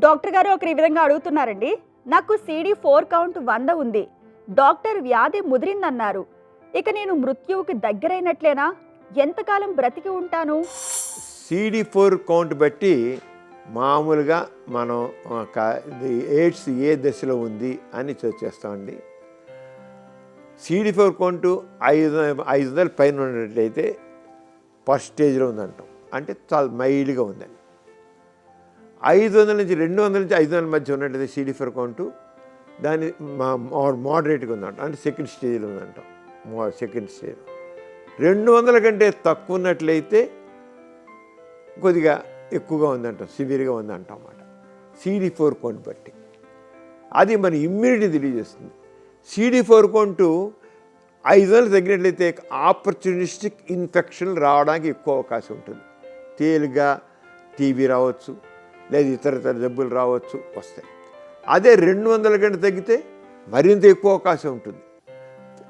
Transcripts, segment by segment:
Doctor గారు ఒకరు ఈ విధంగా అడుగుతున్నారండి. నాకు CD4 కౌంట్ 100 ఉంది. డాక్టర్ వ్యాధి ముదిరిందన్నారు. ఇక నేను మృత్యువుకి దగ్గరైనట్లేనా? ఎంతకాలం బ్రతికి ఉంటాను? CD4 కౌంట్ బట్టి మామూలుగా మనం ఎయిడ్స్ ఏ దశలో ఉంది అని చేస్తామండి. CD4 కౌంట్ 500 పైన ఉన్నట్లయితే ఫస్ట్ స్టేజ్లో ఉందంటాం, అంటే చాలా మైల్డ్గా ఉందని. 500 నుంచి 200 నుంచి 500 మధ్య ఉన్నట్లయితే CD4 కౌంటు దాని మోడరేట్గా ఉందంటాం, అంటే సెకండ్ స్టేజ్లో ఉందంటాం. సెకండ్ స్టేజ్ 200 కంటే తక్కువ ఉన్నట్లయితే కొద్దిగా ఎక్కువగా ఉందంటాం, సివియర్గా ఉందంటాం అన్నమాట. CD4 కౌంట్ బట్టి అది మన ఇమ్యూనిటీ తెలియజేస్తుంది. CD4 కౌంటు 500 తగ్గినట్లయితే ఆపర్చునిస్టిక్ ఇన్ఫెక్షన్ రావడానికి ఎక్కువ అవకాశం ఉంటుంది. తేలిగ్గా టీబీ రావచ్చు, లేదా ఇతర జబ్బులు రావచ్చు, వస్తాయి. అదే 200 కంటే తగ్గితే మరింత ఎక్కువ అవకాశం ఉంటుంది.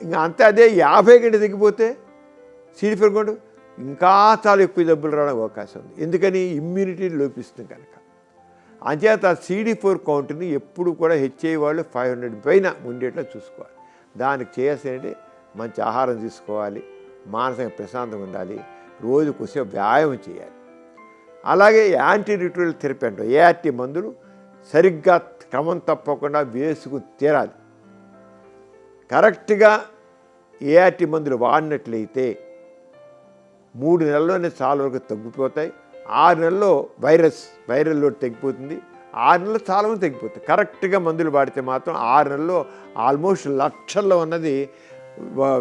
ఇంకా అంతే. అదే 50 కంటే తగ్గిపోతే CD4 కౌంట్ ఇంకా చాలా ఎక్కువ జబ్బులు రావడానికి అవకాశం ఉంది. ఎందుకని? ఇమ్యూనిటీ లోపిస్తుంది కనుక. అంచేత CD4 కౌంట్ని ఎప్పుడు కూడా హెచ్ఐ వాళ్ళు 500 పైన ఉండేట్లా చూసుకోవాలి. దానికి చేయాల్సిందంటే మంచి ఆహారం తీసుకోవాలి, మానసిక ప్రశాంతంగా ఉండాలి, రోజు కొంచెం వ్యాయామం చేయాలి. అలాగే యాంటీ రిట్రోవైరల్ థెరపీ అంటాం, ART మందులు సరిగ్గా క్రమం తప్పకుండా వేసుకుని తీరాలి. కరెక్ట్గా ART మందులు వాడినట్లయితే 3 నెలల్లోనే చాలా వరకు తగ్గిపోతాయి. 6 నెలల్లో వైరల్ లోడ్ తగ్గిపోతుంది. 6 నెలలు చాలామంది తగ్గిపోతాయి. కరెక్ట్గా మందులు వాడితే మాత్రం 6 నెలల్లో ఆల్మోస్ట్ లక్షల్లో ఉన్నది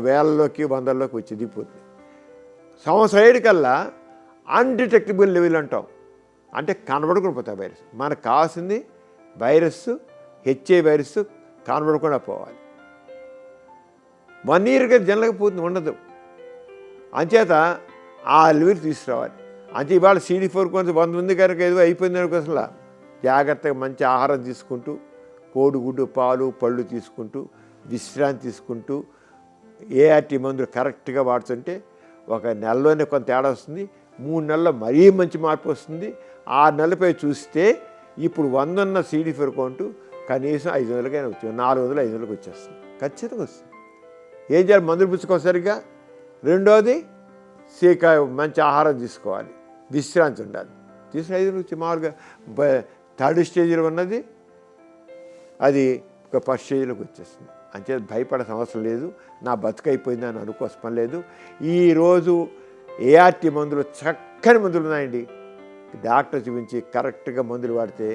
వేలలోకి 100లోకి వచ్చి దిగిపోతుంది. సంవత్సరం ఏడుకల్లా అన్డిటెక్టబుల్ లెవెల్ అంటాం, అంటే కనబడకుండా పోతాయి వైరస్. మనకు కావాల్సింది హెచ్ఐ వైరస్ కనబడకుండా పోవాలి. 1 ఇయర్గా జనలకు పోతుంది, ఉండదు. అంచేత ఆ లెవెల్ తీసుకురావాలి. అంటే ఇవాళ CD4 కొంచెం 100 ఉంది కనుక ఏదో అయిపోయింది అనుకో. అసలు జాగ్రత్తగా మంచి ఆహారం తీసుకుంటూ, కోడిగుడ్డు, పాలు, పళ్ళు తీసుకుంటూ, విశ్రాంతి తీసుకుంటూ, ART మందులు కరెక్ట్గా వాడుతుంటే ఒక నెలలోనే కొంత తేడా వస్తుంది. 3 నెలల్లో మరీ మంచి మార్పు వస్తుంది. 6 నెలలపై చూస్తే ఇప్పుడు 100 ఉన్న CD4 కౌంటు కనీసం 500కైనా వచ్చి 400, 500కి వచ్చేస్తుంది, ఖచ్చితంగా వస్తుంది. ఏం చేయాలి? మందులు పుచ్చుకోసరిగా. రెండోది మంచి ఆహారం తీసుకోవాలి, విశ్రాంతి ఉండాలి. తీసుకుని 5 నుంచి మామూలుగా థర్డ్ స్టేజ్లో ఉన్నది అది ఒక ఫస్ట్ స్టేజ్లోకి వచ్చేస్తుంది. అంతే, భయపడే అవసరం లేదు. నా బతుకైపోయిందని అనుకోసం లేదు. ఈరోజు ART మందులు చక్కని మందులు ఉన్నాయండి. డాక్టర్ చూపించి కరెక్ట్గా మందులు వాడితే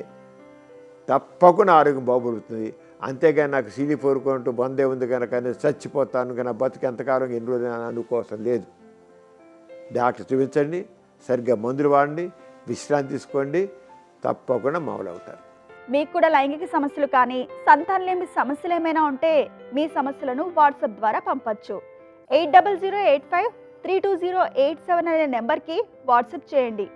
తప్పకుండా ఆరోగ్యం బాగుపడుతుంది. అంతేగాని నాకు CD4 కౌంట్ 100 ఉంది కనుక నేను చచ్చిపోతాను కనుక బతికి ఎంతకాలం ఎన్ని రోజులు అనుకోసం లేదు. డాక్టర్ చూపించండి, సరిగ్గా మందులు వాడండి, విశ్రాంతి తీసుకోండి, తప్పకుండా మామూలు అవుతారు. మీకు కూడా లైంగిక సమస్యలు కానీ సంతానలేమి సమస్యలు ఏమైనా ఉంటే మీ సమస్యలను వాట్సాప్ ద్వారా పంపచ్చు. 8008532087 అనే నెంబర్కి వాట్సాప్ చేయండి.